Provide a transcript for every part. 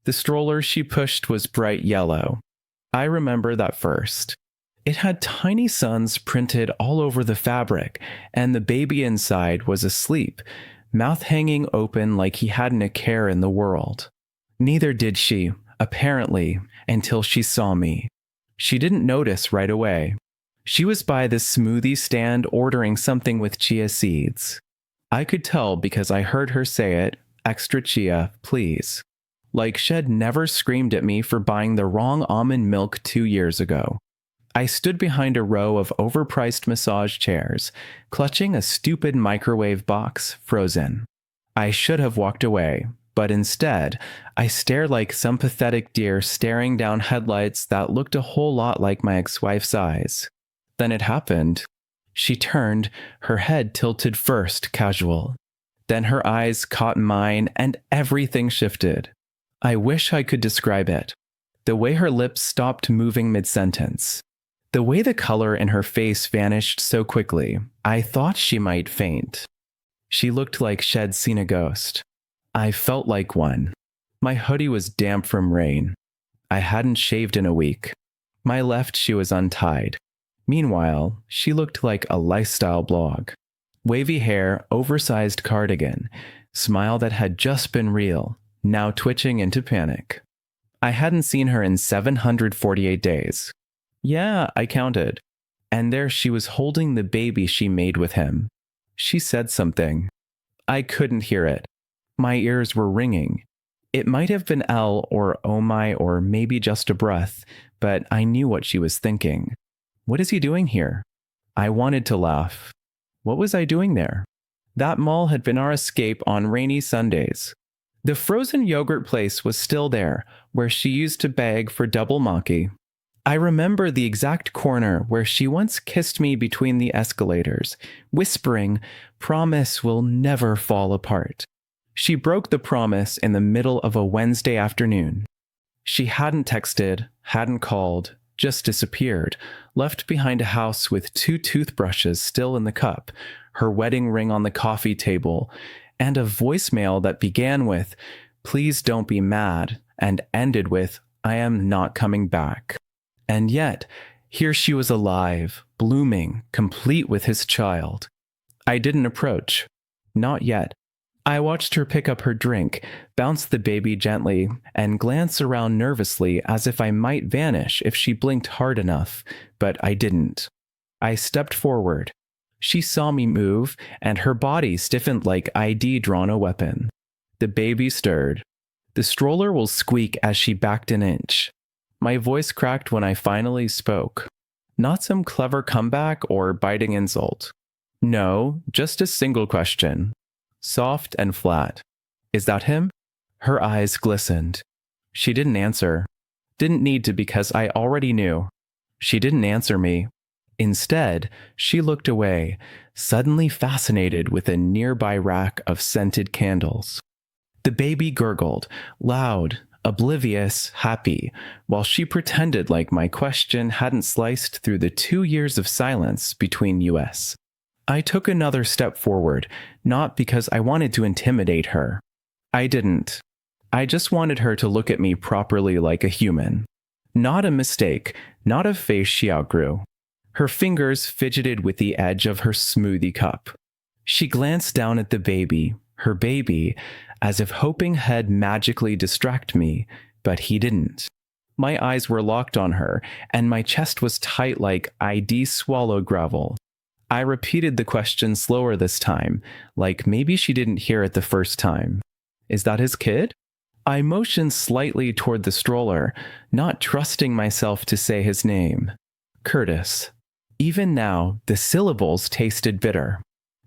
The stroller she pushed was bright yellow. I remember that first. It had tiny suns printed all over the fabric, and the baby inside was asleep, mouth hanging open like he hadn't a care in the world. Neither did she, apparently, until she saw me. She didn't notice right away. She was by the smoothie stand ordering something with chia seeds. I could tell because I heard her say it, extra chia, please. Like she'd never screamed at me for buying the wrong almond milk 2 years ago. I stood behind a row of overpriced massage chairs, clutching a stupid microwave box, frozen. I should have walked away, but instead, I stared like some pathetic deer staring down headlights that looked a whole lot like my ex-wife's eyes. Then it happened. She turned, her head tilted first, casual. Then her eyes caught mine and everything shifted. I wish I could describe it. The way her lips stopped moving mid-sentence. The way the color in her face vanished so quickly, I thought she might faint. She looked like she'd seen a ghost. I felt like one. My hoodie was damp from rain. I hadn't shaved in a week. My left shoe was untied. Meanwhile, she looked like a lifestyle blog. Wavy hair, oversized cardigan, smile that had just been real, now twitching into panic. I hadn't seen her in 748 days. Yeah, I counted. And there she was holding the baby she made with him. She said something. I couldn't hear it. My ears were ringing. It might have been L or oh my or maybe just a breath, but I knew what she was thinking. What is he doing here? I wanted to laugh. What was I doing there? That mall had been our escape on rainy Sundays. The frozen yogurt place was still there, where she used to beg for double maki. I remember the exact corner where she once kissed me between the escalators, whispering, "Promise we'll never fall apart." She broke the promise in the middle of a Wednesday afternoon. She hadn't texted, hadn't called, just disappeared, left behind a house with 2 toothbrushes still in the cup, her wedding ring on the coffee table, and a voicemail that began with, "Please don't be mad," and ended with, "I am not coming back." And yet, here she was alive, blooming, complete with his child. I didn't approach. Not yet. I watched her pick up her drink, bounce the baby gently, and glance around nervously as if I might vanish if she blinked hard enough, but I didn't. I stepped forward. She saw me move, and her body stiffened like I'd drawn a weapon. The baby stirred. The stroller will squeak as she backed an inch. My voice cracked when I finally spoke. Not some clever comeback or biting insult. No, just a single question. Soft and flat. "Is that him?" Her eyes glistened. She didn't answer. Didn't need to because I already knew. She didn't answer me. Instead, she looked away, suddenly fascinated with a nearby rack of scented candles. The baby gurgled, loud, oblivious, happy, while she pretended like my question hadn't sliced through the 2 years of silence between us. I took another step forward, not because I wanted to intimidate her. I didn't. I just wanted her to look at me properly like a human. Not a mistake, not a face she outgrew. Her fingers fidgeted with the edge of her smoothie cup. She glanced down at the baby, her baby, as if hoping he'd magically distract me, but he didn't. My eyes were locked on her, and my chest was tight like I'd swallowed gravel. I repeated the question slower this time, like maybe she didn't hear it the first time. "Is that his kid?" I motioned slightly toward the stroller, not trusting myself to say his name. Curtis. Even now, the syllables tasted bitter.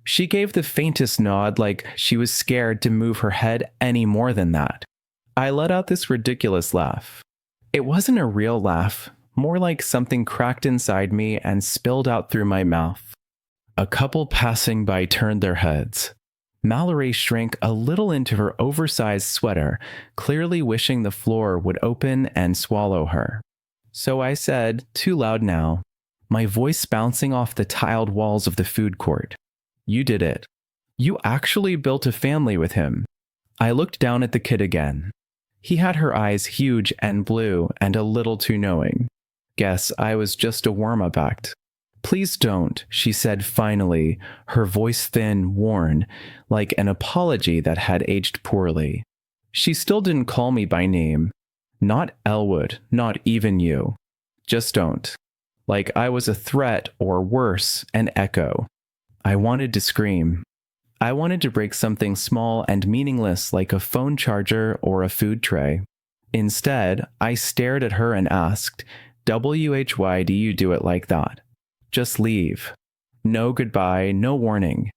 She gave the faintest nod like she was scared to move her head any more than that. I let out this ridiculous laugh. It wasn't a real laugh, more like something cracked inside me and spilled out through my mouth. A couple passing by turned their heads. Mallory shrank a little into her oversized sweater, clearly wishing the floor would open and swallow her. So I said, too loud now, my voice bouncing off the tiled walls of the food court, "You did it. You actually built a family with him." I looked down at the kid again. He had her eyes huge and blue and a little too knowing. Guess I was just a warm-up act. Please don't, she said finally, her voice thin, worn, like an apology that had aged poorly. She still didn't call me by name. Not Elwood, not even you. Just don't. Like I was a threat or worse, an echo. I wanted to scream. I wanted to break something small and meaningless like a phone charger or a food tray. Instead, I stared at her and asked, why do you do it like that? Just leave. No goodbye, no warning.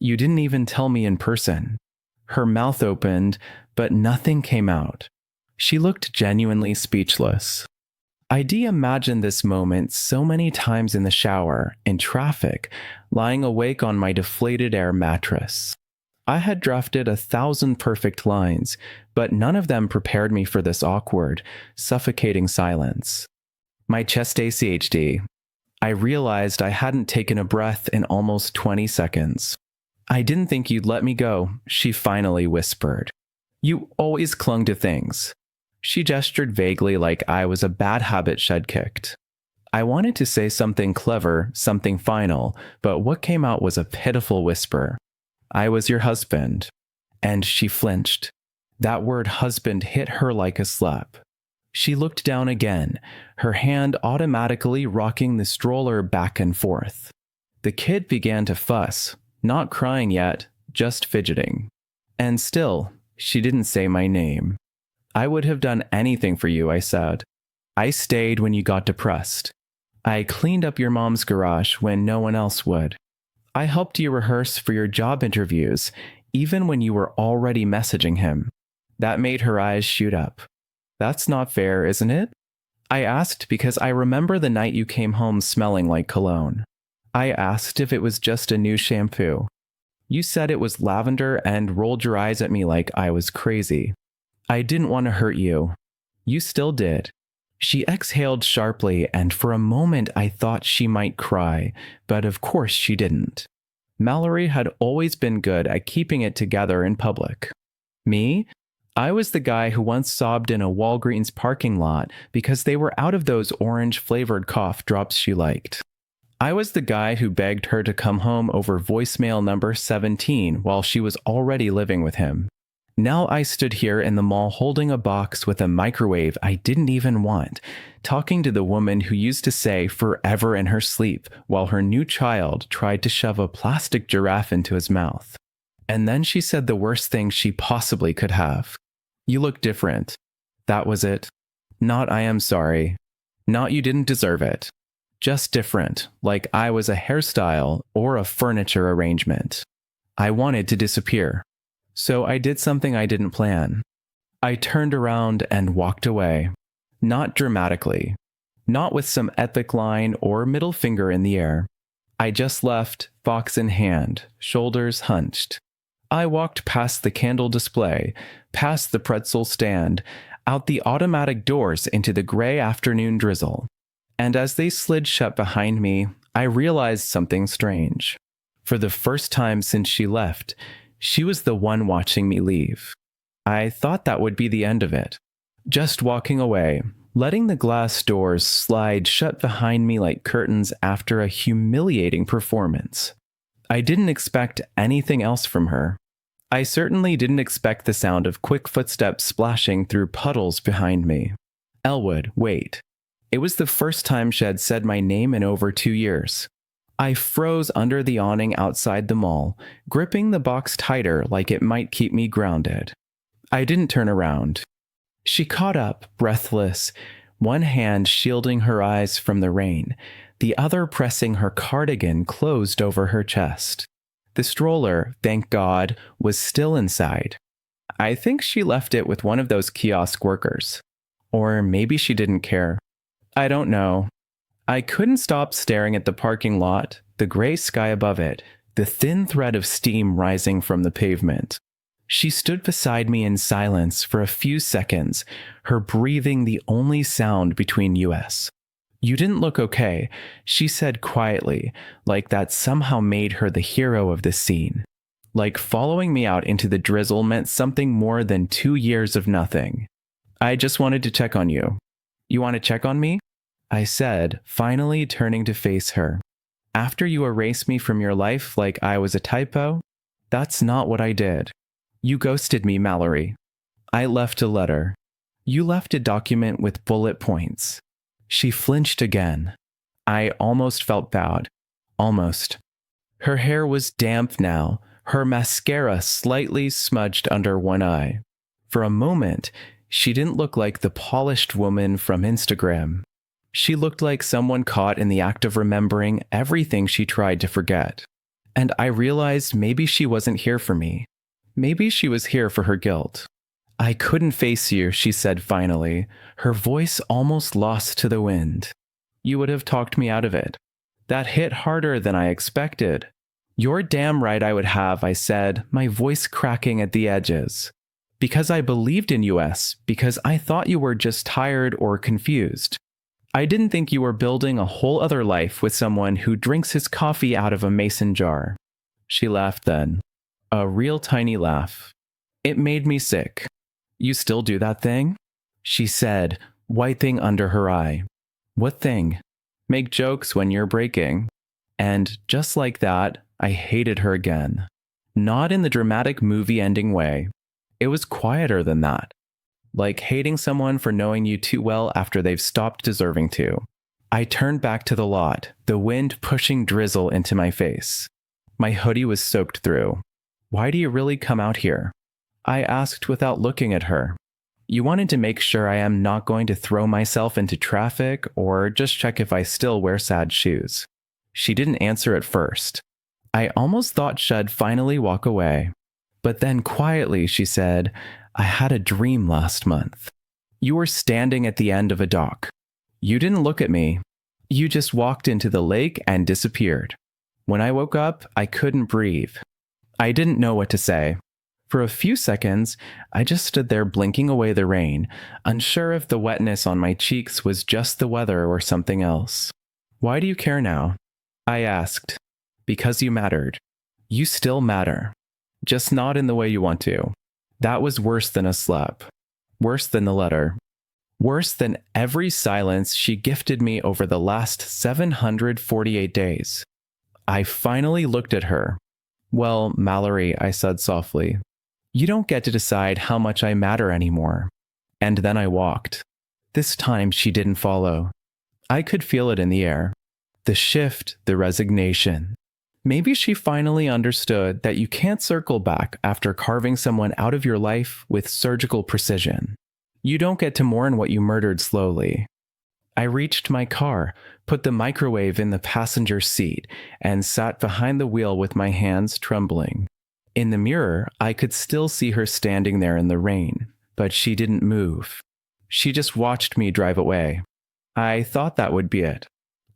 You didn't even tell me in person. Her mouth opened, but nothing came out. She looked genuinely speechless. I imagined this moment so many times in the shower, in traffic, lying awake on my deflated air mattress. I had drafted 1,000 perfect lines, but none of them prepared me for this awkward, suffocating silence. My chest ACHD. I realized I hadn't taken a breath in almost 20 seconds. I didn't think you'd let me go, she finally whispered. You always clung to things. She gestured vaguely like I was a bad habit she'd kicked. I wanted to say something clever, something final, but what came out was a pitiful whisper. I was your husband. And she flinched. That word husband hit her like a slap. She looked down again, her hand automatically rocking the stroller back and forth. The kid began to fuss, not crying yet, just fidgeting. And still, she didn't say my name. I would have done anything for you, I said. I stayed when you got depressed. I cleaned up your mom's garage when no one else would. I helped you rehearse for your job interviews, even when you were already messaging him. That made her eyes shoot up. That's not fair, isn't it? I asked because I remember the night you came home smelling like cologne. I asked if it was just a new shampoo. You said it was lavender and rolled your eyes at me like I was crazy. I didn't want to hurt you. You still did. She exhaled sharply, and for a moment I thought she might cry, but of course she didn't. Mallory had always been good at keeping it together in public. Me? I was the guy who once sobbed in a Walgreens parking lot because they were out of those orange-flavored cough drops she liked. I was the guy who begged her to come home over voicemail number 17 while she was already living with him. Now I stood here in the mall holding a box with a microwave I didn't even want, talking to the woman who used to say forever in her sleep while her new child tried to shove a plastic giraffe into his mouth. And then she said the worst thing she possibly could have. You look different. That was it. Not I am sorry. Not you didn't deserve it. Just different, like I was a hairstyle or a furniture arrangement. I wanted to disappear. So I did something I didn't plan. I turned around and walked away. Not dramatically. Not with some epic line or middle finger in the air. I just left, box in hand, shoulders hunched. I walked past the candle display, past the pretzel stand, out the automatic doors into the gray afternoon drizzle. And as they slid shut behind me, I realized something strange. For the first time since she left, she was the one watching me leave. I thought that would be the end of it. Just walking away, letting the glass doors slide shut behind me like curtains after a humiliating performance. I didn't expect anything else from her. I certainly didn't expect the sound of quick footsteps splashing through puddles behind me. Elwood, wait. It was the first time she had said my name in over 2 years. I froze under the awning outside the mall, gripping the box tighter like it might keep me grounded. I didn't turn around. She caught up, breathless, one hand shielding her eyes from the rain, the other pressing her cardigan closed over her chest. The stroller, thank God, was still inside. I think she left it with one of those kiosk workers. Or maybe she didn't care. I don't know. I couldn't stop staring at the parking lot, the gray sky above it, the thin thread of steam rising from the pavement. She stood beside me in silence for a few seconds, her breathing the only sound between us. You didn't look okay, she said quietly, like that somehow made her the hero of the scene. Like following me out into the drizzle meant something more than 2 years of nothing. I just wanted to check on you. You want to check on me? I said, finally turning to face her. After you erased me from your life like I was a typo? That's not what I did. You ghosted me, Mallory. I left a letter. You left a document with bullet points. She flinched again. I almost felt bad. Almost. Her hair was damp now, her mascara slightly smudged under one eye. For a moment, she didn't look like the polished woman from Instagram. She looked like someone caught in the act of remembering everything she tried to forget. And I realized maybe she wasn't here for me. Maybe she was here for her guilt. I couldn't face you, she said finally, her voice almost lost to the wind. You would have talked me out of it. That hit harder than I expected. You're damn right I would have, I said, my voice cracking at the edges. Because I believed in US, because I thought you were just tired or confused. I didn't think you were building a whole other life with someone who drinks his coffee out of a mason jar. She laughed then. A real tiny laugh. It made me sick. You still do that thing? She said, wiping under her eye. What thing? Make jokes when you're breaking. And just like that, I hated her again. Not in the dramatic movie ending way. It was quieter than that. Like hating someone for knowing you too well after they've stopped deserving to. I turned back to the lot, the wind pushing drizzle into my face. My hoodie was soaked through. Why do you really come out here? I asked without looking at her. You wanted to make sure I am not going to throw myself into traffic or just check if I still wear sad shoes. She didn't answer at first. I almost thought she'd finally walk away. But then quietly she said, I had a dream last month. You were standing at the end of a dock. You didn't look at me. You just walked into the lake and disappeared. When I woke up, I couldn't breathe. I didn't know what to say. For a few seconds, I just stood there blinking away the rain, unsure if the wetness on my cheeks was just the weather or something else. Why do you care now? I asked. Because you mattered. You still matter. Just not in the way you want to. That was worse than a slap. Worse than the letter. Worse than every silence she gifted me over the last 748 days. I finally looked at her. Well, Mallory, I said softly, you don't get to decide how much I matter anymore. And then I walked. This time she didn't follow. I could feel it in the air. The shift, the resignation. Maybe she finally understood that you can't circle back after carving someone out of your life with surgical precision. You don't get to mourn what you murdered slowly. I reached my car, put the microwave in the passenger seat, and sat behind the wheel with my hands trembling. In the mirror, I could still see her standing there in the rain, but she didn't move. She just watched me drive away. I thought that would be it.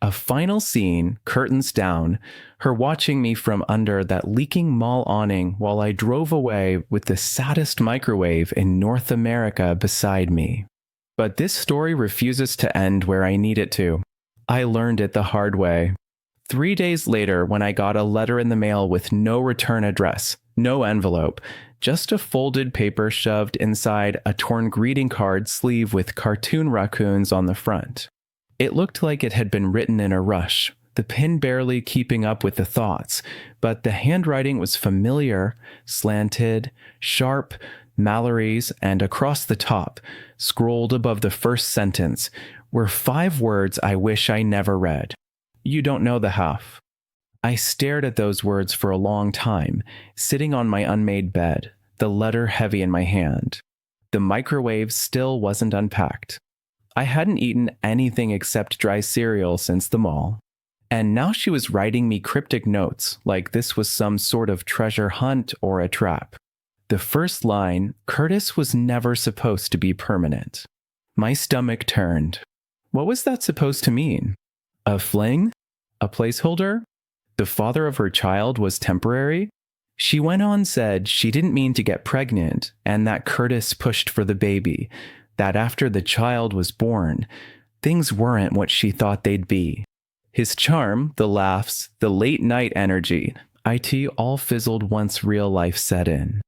A final scene, curtains down, her watching me from under that leaking mall awning while I drove away with the saddest microwave in North America beside me. But this story refuses to end where I need it to. I learned it the hard way. 3 days later, when I got a letter in the mail with no return address, no envelope, just a folded paper shoved inside a torn greeting card sleeve with cartoon raccoons on the front. It looked like it had been written in a rush, the pen barely keeping up with the thoughts, but the handwriting was familiar, slanted, sharp, Mallory's, and across the top, scrolled above the first sentence, were 5 words I wish I never read. You don't know the half. I stared at those words for a long time, sitting on my unmade bed, the letter heavy in my hand. The microwave still wasn't unpacked. I hadn't eaten anything except dry cereal since the mall. And now she was writing me cryptic notes like this was some sort of treasure hunt or a trap. The first line, Curtis was never supposed to be permanent. My stomach turned. What was that supposed to mean? A fling? A placeholder? The father of her child was temporary? She went on said she didn't mean to get pregnant and that Curtis pushed for the baby, that after the child was born, things weren't what she thought they'd be. His charm, the laughs, the late night energy, it all fizzled once real life set in.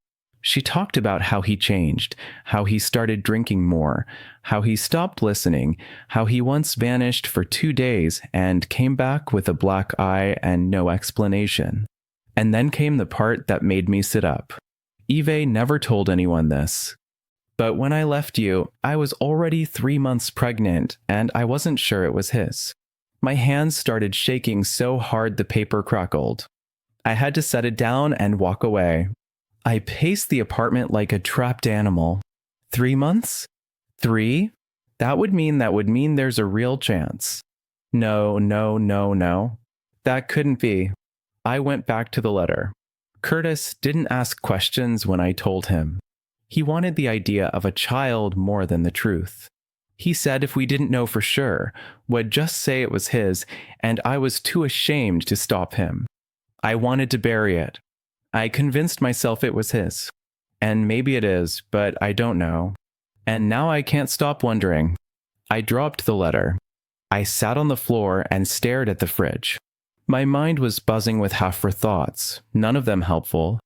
She talked about how he changed, how he started drinking more, how he stopped listening, how he once vanished for 2 days and came back with a black eye and no explanation. And then came the part that made me sit up. Eve never told anyone this. But when I left you, I was already 3 months pregnant, and I wasn't sure it was his. My hands started shaking so hard the paper crackled. I had to set it down and walk away. I paced the apartment like a trapped animal. 3 months? 3? That would mean there's a real chance. No. That couldn't be. I went back to the letter. Curtis didn't ask questions when I told him. He wanted the idea of a child more than the truth. He said if we didn't know for sure, would just say it was his, and I was too ashamed to stop him. I wanted to bury it. I convinced myself it was his. And maybe it is, but I don't know. And now I can't stop wondering. I dropped the letter. I sat on the floor and stared at the fridge. My mind was buzzing with half-for thoughts, none of them helpful.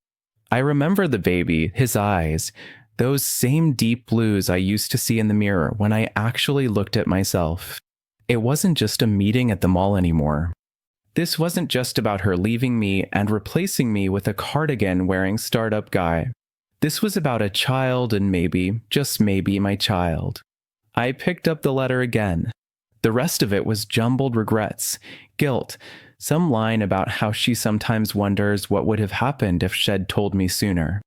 I remember the baby, his eyes, those same deep blues I used to see in the mirror when I actually looked at myself. It wasn't just a meeting at the mall anymore. This wasn't just about her leaving me and replacing me with a cardigan-wearing startup guy. This was about a child and maybe, just maybe, my child. I picked up the letter again. The rest of it was jumbled regrets, guilt, some line about how she sometimes wonders what would have happened if Shed told me sooner.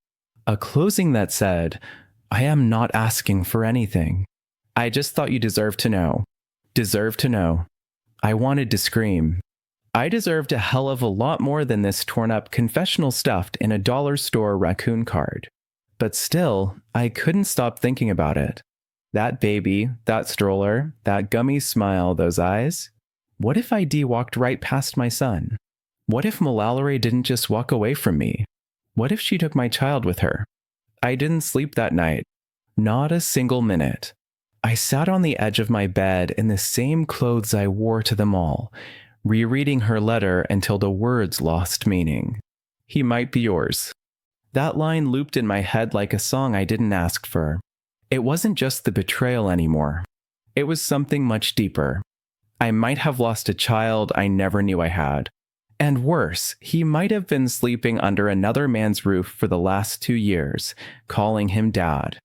A closing that said, I am not asking for anything. I just thought you deserved to know. Deserved to know. I wanted to scream. I deserved a hell of a lot more than this torn-up confessional stuffed in a dollar store raccoon card. But still, I couldn't stop thinking about it. That baby, that stroller, that gummy smile, those eyes. What if ID walked right past my son? What if Mallory didn't just walk away from me? What if she took my child with her? I didn't sleep that night. Not a single minute. I sat on the edge of my bed in the same clothes I wore to the mall, rereading her letter until the words lost meaning. He might be yours. That line looped in my head like a song I didn't ask for. It wasn't just the betrayal anymore. It was something much deeper. I might have lost a child I never knew I had. And worse, he might have been sleeping under another man's roof for the last 2 years, calling him dad.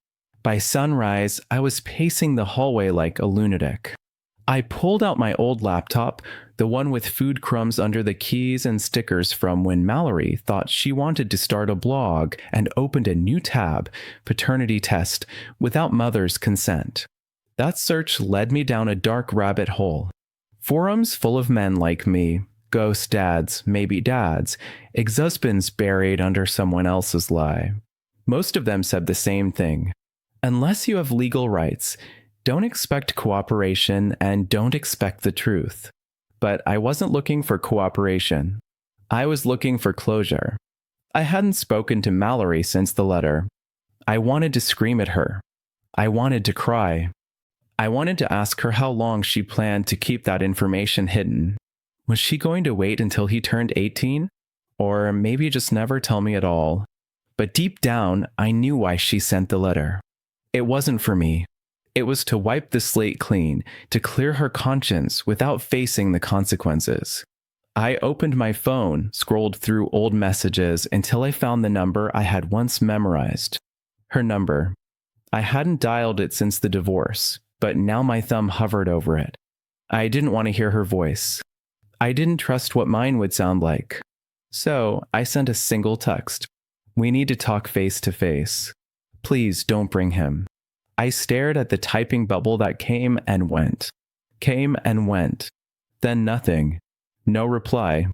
By sunrise, I was pacing the hallway like a lunatic. I pulled out my old laptop, the one with food crumbs under the keys and stickers from when Mallory thought she wanted to start a blog, and opened a new tab, paternity test, without mother's consent. That search led me down a dark rabbit hole. Forums full of men like me, ghost dads, maybe dads, ex-husbands buried under someone else's lie. Most of them said the same thing. Unless you have legal rights, don't expect cooperation and don't expect the truth. But I wasn't looking for cooperation. I was looking for closure. I hadn't spoken to Mallory since the letter. I wanted to scream at her. I wanted to cry. I wanted to ask her how long she planned to keep that information hidden. Was she going to wait until he turned 18? Or maybe just never tell me at all? But deep down, I knew why she sent the letter. It wasn't for me. It was to wipe the slate clean, to clear her conscience without facing the consequences. I opened my phone, scrolled through old messages until I found the number I had once memorized. Her number. I hadn't dialed it since the divorce, but now my thumb hovered over it. I didn't want to hear her voice. I didn't trust what mine would sound like. So I sent a single text. We need to talk face to face. Please don't bring him. I stared at the typing bubble that came and went. Came and went. Then nothing. No reply.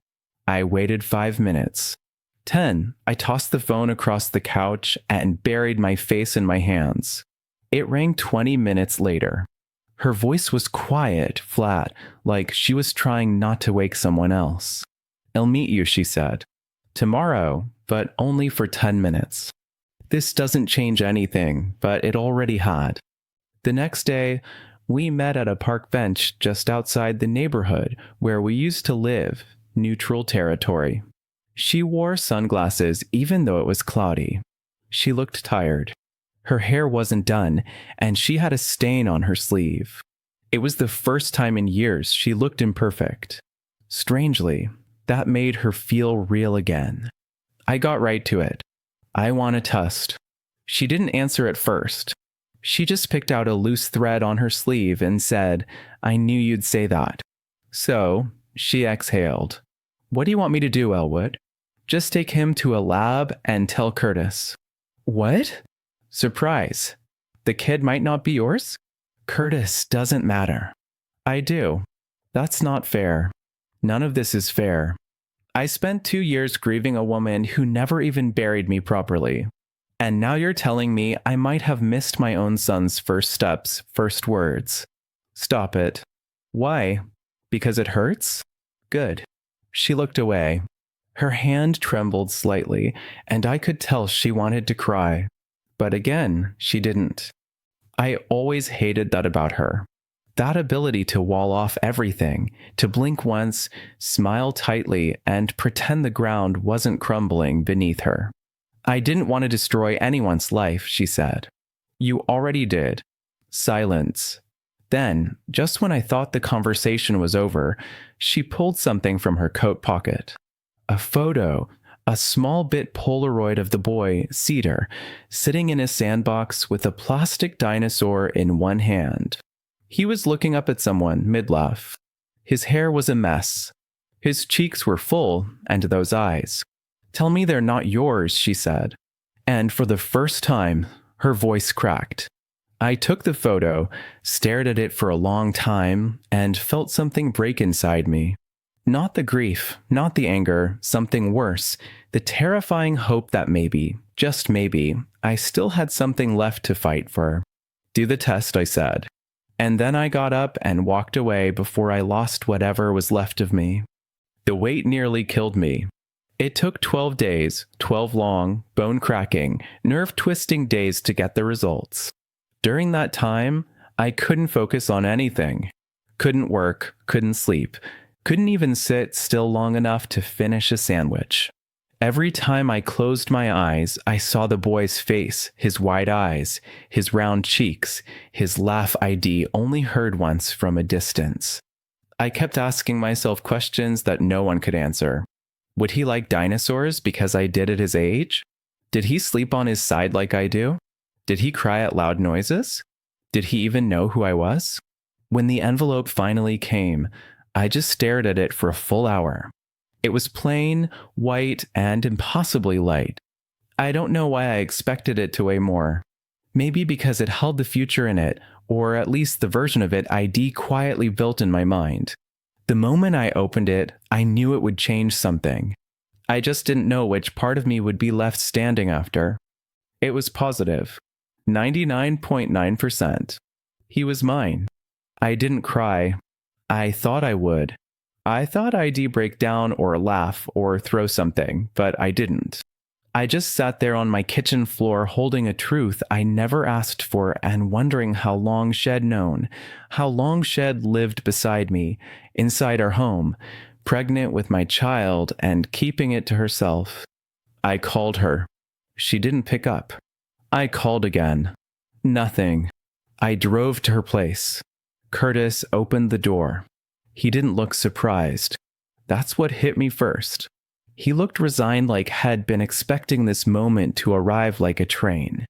I waited 5 minutes. 10. I tossed the phone across the couch and buried my face in my hands. It rang 20 minutes later. Her voice was quiet, flat, like she was trying not to wake someone else. I'll meet you, she said. Tomorrow, but only for 10 minutes. This doesn't change anything, but it already had. The next day, we met at a park bench just outside the neighborhood where we used to live, neutral territory. She wore sunglasses even though it was cloudy. She looked tired. Her hair wasn't done, and she had a stain on her sleeve. It was the first time in years she looked imperfect. Strangely, that made her feel real again. I got right to it. I want a tust. She didn't answer at first. She just picked out a loose thread on her sleeve and said, "I knew you'd say that." So, she exhaled. "What do you want me to do, Elwood?" "Just take him to a lab and tell Curtis." "What?" "Surprise. The kid might not be yours?" "Curtis doesn't matter." "I do. That's not fair. None of this is fair. I spent 2 years grieving a woman who never even buried me properly. And now you're telling me I might have missed my own son's first steps, first words. Stop it." "Why? Because it hurts?" "Good." She looked away. Her hand trembled slightly, and I could tell she wanted to cry. But again, she didn't. I always hated that about her. That ability to wall off everything, to blink once, smile tightly, and pretend the ground wasn't crumbling beneath her. "I didn't want to destroy anyone's life," she said. "You already did." Silence. Then, just when I thought the conversation was over, she pulled something from her coat pocket. A photo, a small bit Polaroid of the boy, Cedar, sitting in his sandbox with a plastic dinosaur in one hand. He was looking up at someone mid-laugh. His hair was a mess. His cheeks were full, and those eyes. "Tell me they're not yours," she said. And for the first time, her voice cracked. I took the photo, stared at it for a long time, and felt something break inside me. Not the grief, not the anger, something worse, the terrifying hope that maybe, just maybe, I still had something left to fight for. "Do the test," I said. And then I got up and walked away before I lost whatever was left of me. The wait nearly killed me. It took 12 days, 12 long, bone-cracking, nerve-twisting days to get the results. During that time, I couldn't focus on anything. Couldn't work, couldn't sleep, couldn't even sit still long enough to finish a sandwich. Every time I closed my eyes, I saw the boy's face, his wide eyes, his round cheeks, his laugh ID only heard once from a distance. I kept asking myself questions that no one could answer. Would he like dinosaurs because I did at his age? Did he sleep on his side like I do? Did he cry at loud noises? Did he even know who I was? When the envelope finally came, I just stared at it for a full hour. It was plain, white, and impossibly light. I don't know why I expected it to weigh more. Maybe because it held the future in it, or at least the version of it ID quietly built in my mind. The moment I opened it, I knew it would change something. I just didn't know which part of me would be left standing after. It was positive. 99.9%. He was mine. I didn't cry. I thought I would. I thought I'd break down or laugh or throw something, but I didn't. I just sat there on my kitchen floor holding a truth I never asked for and wondering how long she'd known, how long she'd lived beside me, inside our home, pregnant with my child and keeping it to herself. I called her. She didn't pick up. I called again. Nothing. I drove to her place. Curtis opened the door. He didn't look surprised. That's what hit me first. He looked resigned, like had been expecting this moment to arrive like a train.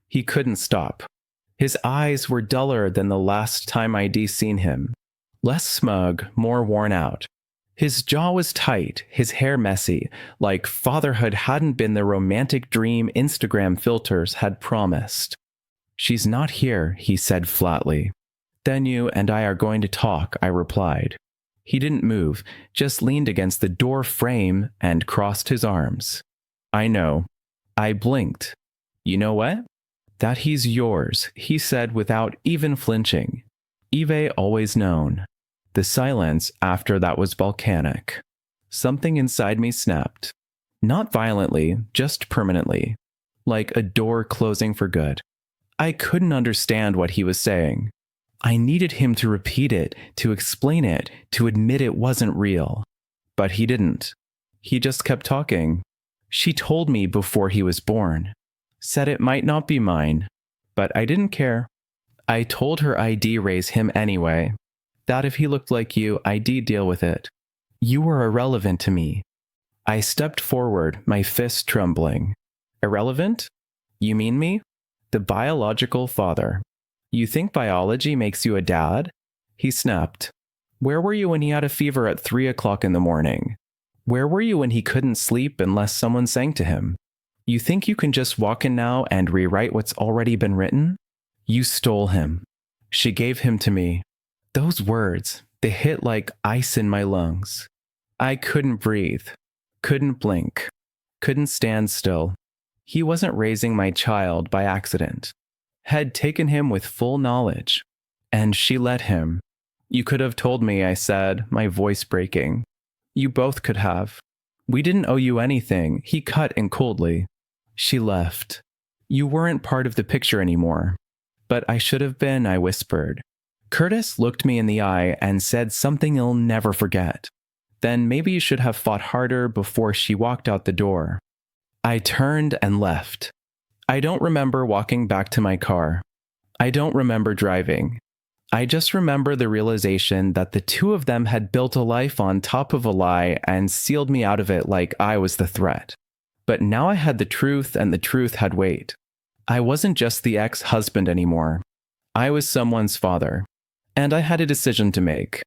He couldn't stop. His eyes were duller than the last time I'd seen him. Less smug, more worn out. His jaw was tight, his hair messy, like fatherhood hadn't been the romantic dream Instagram filters had promised. "She's not here," he said flatly. "Then you and I are going to talk," I replied. He didn't move, just leaned against the door frame and crossed his arms. "I know." I blinked. "You know what?" "That he's yours," he said without even flinching. Eve always known. The silence after that was volcanic. Something inside me snapped. Not violently, just permanently. Like a door closing for good. I couldn't understand what he was saying. I needed him to repeat it, to explain it, to admit it wasn't real. But he didn't. He just kept talking. "She told me before he was born." Said it might not be mine, but I didn't care. I told her I'd raise him anyway. That if he looked like you, I'd deal with it. You were irrelevant to me. I stepped forward, my fist trembling. Irrelevant? You mean me? The biological father. You think biology makes you a dad? He snapped. Where were you when he had a fever at 3 o'clock in the morning? Where were you when he couldn't sleep unless someone sang to him? You think you can just walk in now and rewrite what's already been written? You stole him. She gave him to me. Those words, they hit like ice in my lungs. I couldn't breathe, couldn't blink, couldn't stand still. He wasn't raising my child by accident. Had taken him with full knowledge. And she let him. You could have told me, I said, my voice breaking. You both could have. We didn't owe you anything, he cut in coldly. She left. You weren't part of the picture anymore. But I should have been, I whispered. Curtis looked me in the eye and said something he'll never forget. Then maybe you should have fought harder before she walked out the door. I turned and left. I don't remember walking back to my car. I don't remember driving. I just remember the realization that the two of them had built a life on top of a lie and sealed me out of it like I was the threat. But now I had the truth, and the truth had weight. I wasn't just the ex-husband anymore. I was someone's father. And I had a decision to make.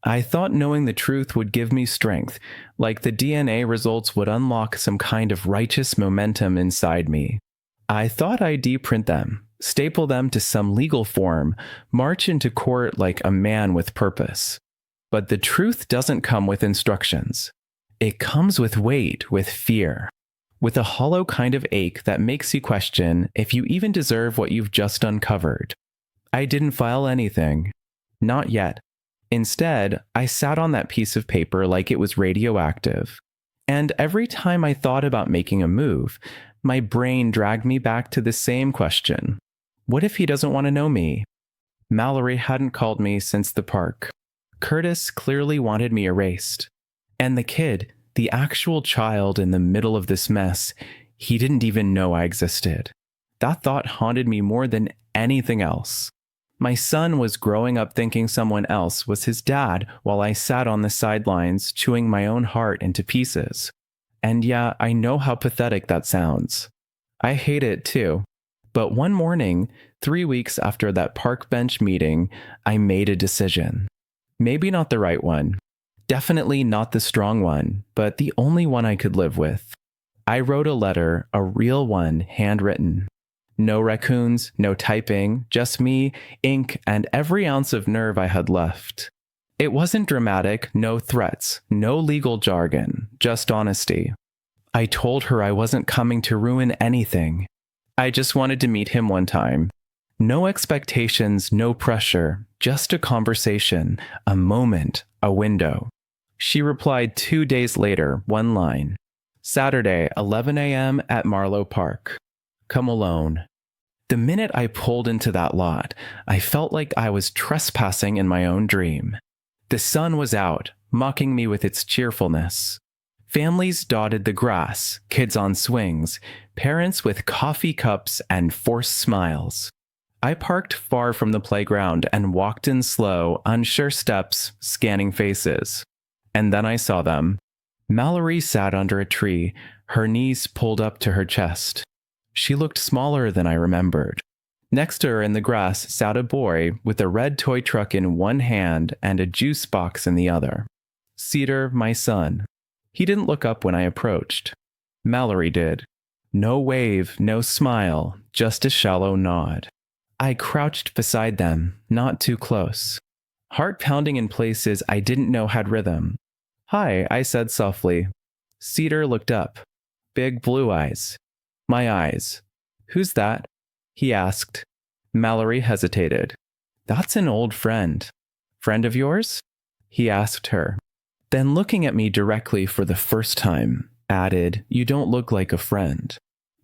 I thought knowing the truth would give me strength, like the DNA results would unlock some kind of righteous momentum inside me. I thought I'd deprint them, staple them to some legal form, march into court like a man with purpose. But the truth doesn't come with instructions. It comes with weight, with fear, with a hollow kind of ache that makes you question if you even deserve what you've just uncovered. I didn't file anything. Not yet. Instead, I sat on that piece of paper like it was radioactive. And every time I thought about making a move, my brain dragged me back to the same question. What if he doesn't want to know me? Mallory hadn't called me since the park. Curtis clearly wanted me erased. And the kid, the actual child in the middle of this mess, he didn't even know I existed. That thought haunted me more than anything else. My son was growing up thinking someone else was his dad while I sat on the sidelines chewing my own heart into pieces. And yeah, I know how pathetic that sounds. I hate it too. But one morning, 3 weeks after that park bench meeting, I made a decision. Maybe not the right one. Definitely not the strong one, but the only one I could live with. I wrote a letter, a real one, handwritten. No raccoons, no typing, just me, ink, and every ounce of nerve I had left. It wasn't dramatic, no threats, no legal jargon, just honesty. I told her I wasn't coming to ruin anything. I just wanted to meet him one time. No expectations, no pressure, just a conversation, a moment, a window. She replied 2 days later, one line. Saturday, 11 a.m. at Marlow Park. Come alone. The minute I pulled into that lot, I felt like I was trespassing in my own dream. The sun was out, mocking me with its cheerfulness. Families dotted the grass, kids on swings, parents with coffee cups and forced smiles. I parked far from the playground and walked in slow, unsure steps, scanning faces. And then I saw them. Mallory sat under a tree, her knees pulled up to her chest. She looked smaller than I remembered. Next to her in the grass sat a boy with a red toy truck in one hand and a juice box in the other. Cedar, my son. He didn't look up when I approached. Mallory did. No wave, no smile, just a shallow nod. I crouched beside them, not too close. Heart pounding in places I didn't know had rhythm. Hi, I said softly. Cedar looked up. Big blue eyes. My eyes. Who's that? He asked. Mallory hesitated. That's an old friend. Friend of yours? He asked her. Then looking at me directly for the first time, added, You don't look like a friend.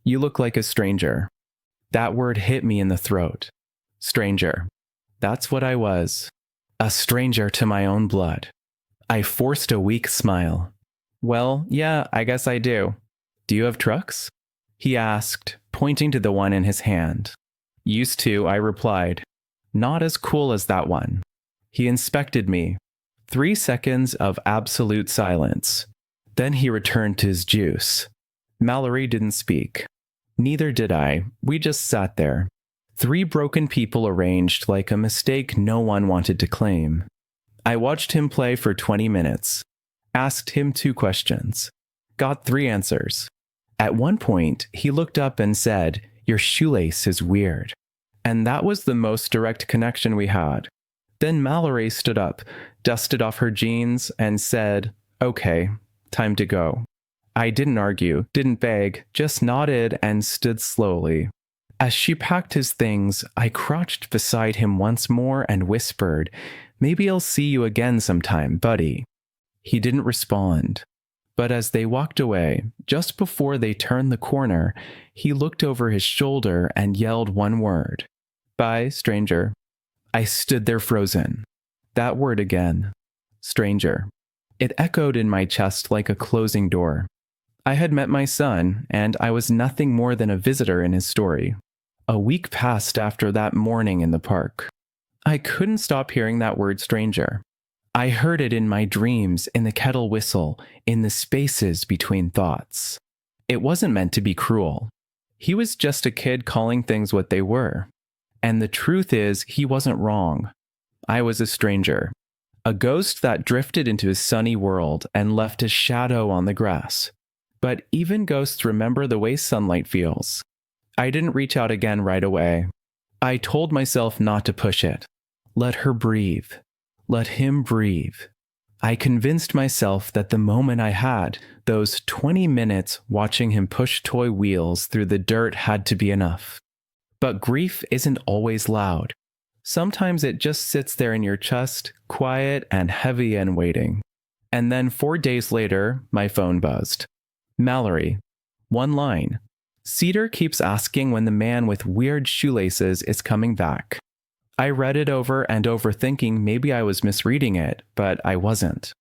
You look like a stranger. That word hit me in the throat. Stranger. That's what I was. A stranger to my own blood. I forced a weak smile. Well, yeah, I guess I do. Do you have trucks? He asked, pointing to the one in his hand. Used to, I replied. Not as cool as that one. He inspected me. 3 seconds of absolute silence. Then he returned to his juice. Mallory didn't speak. Neither did I. We just sat there. 3 broken people arranged like a mistake no one wanted to claim. I watched him play for 20 minutes. Asked him 2 questions. Got 3 answers. At one point, he looked up and said, "Your shoelace is weird." And that was the most direct connection we had. Then Mallory stood up, dusted off her jeans, and said, "Okay, time to go." I didn't argue, didn't beg, just nodded and stood slowly. As she packed his things, I crouched beside him once more and whispered, "Maybe I'll see you again sometime, buddy." He didn't respond. But as they walked away, just before they turned the corner, he looked over his shoulder and yelled one word. "Bye, stranger." I stood there frozen. That word again. Stranger. It echoed in my chest like a closing door. I had met my son, and I was nothing more than a visitor in his story. A week passed after that morning in the park. I couldn't stop hearing that word stranger. I heard it in my dreams, in the kettle whistle, in the spaces between thoughts. It wasn't meant to be cruel. He was just a kid calling things what they were. And the truth is, he wasn't wrong. I was a stranger. A ghost that drifted into his sunny world and left a shadow on the grass. But even ghosts remember the way sunlight feels. I didn't reach out again right away. I told myself not to push it. Let her breathe. Let him breathe. I convinced myself that the moment I had, those 20 minutes watching him push toy wheels through the dirt, had to be enough. But grief isn't always loud. Sometimes it just sits there in your chest, quiet and heavy and waiting. And then 4 days later, my phone buzzed. Mallory. 1 line. Cedar keeps asking when the man with weird shoelaces is coming back. I read it over and over thinking maybe I was misreading it, but I wasn't.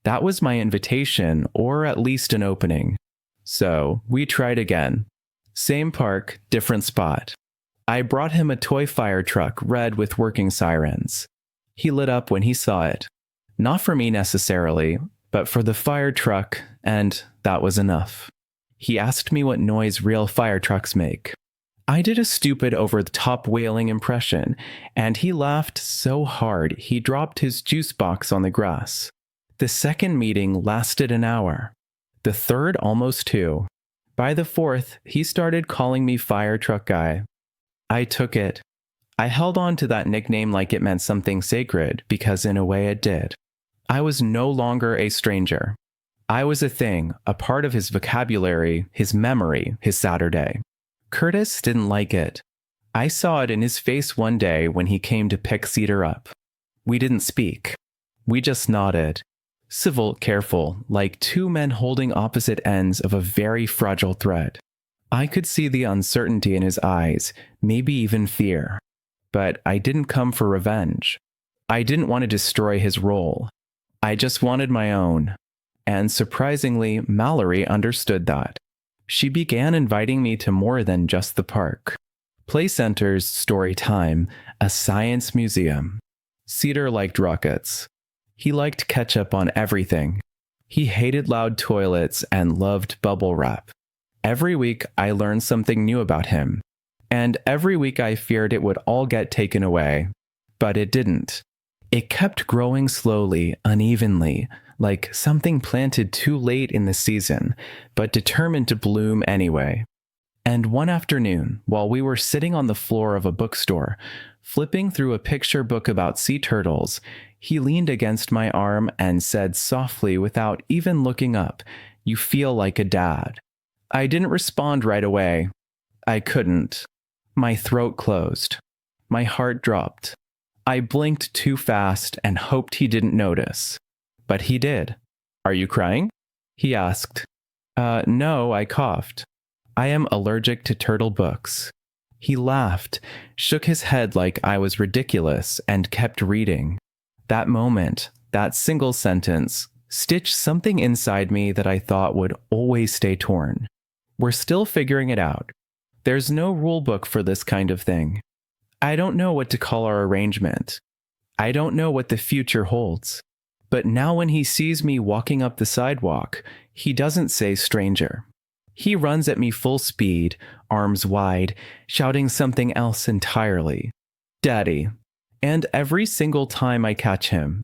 That was my invitation, or at least an opening. So we tried again. Same park, different spot. I brought him a toy fire truck red with working sirens. He lit up when he saw it. Not for me necessarily, but for the fire truck, and that was enough. He asked me what noise real fire trucks make. I did a stupid over-the-top wailing impression, and he laughed so hard he dropped his juice box on the grass. The second meeting lasted an hour. The third almost 2. By the 4th, he started calling me Fire Truck Guy. I took it. I held on to that nickname like it meant something sacred, because in a way it did. I was no longer a stranger. I was a thing, a part of his vocabulary, his memory, his Saturday. Curtis didn't like it. I saw it in his face one day when he came to pick Cedar up. We didn't speak. We just nodded. Civil, careful, like 2 men holding opposite ends of a very fragile thread. I could see the uncertainty in his eyes, maybe even fear. But I didn't come for revenge. I didn't want to destroy his role. I just wanted my own. And surprisingly, Mallory understood that. She began inviting me to more than just the park. Play centers, story time, a science museum. Cedar liked rockets. He liked ketchup on everything. He hated loud toilets and loved bubble wrap. Every week I learned something new about him. And every week I feared it would all get taken away. But it didn't. It kept growing slowly, unevenly, like something planted too late in the season, but determined to bloom anyway. And one afternoon, while we were sitting on the floor of a bookstore, flipping through a picture book about sea turtles, he leaned against my arm and said softly without even looking up, "You feel like a dad." I didn't respond right away. I couldn't. My throat closed. My heart dropped. I blinked too fast and hoped he didn't notice. But he did. "Are you crying?" he asked. No, I coughed. "I am allergic to turtle books." He laughed, shook his head like I was ridiculous, and kept reading. That moment, that single sentence, stitched something inside me that I thought would always stay torn. We're still figuring it out. There's no rule book for this kind of thing. I don't know what to call our arrangement. I don't know what the future holds. But now when he sees me walking up the sidewalk, he doesn't say stranger. He runs at me full speed, arms wide, shouting something else entirely. Daddy. And every single time I catch him,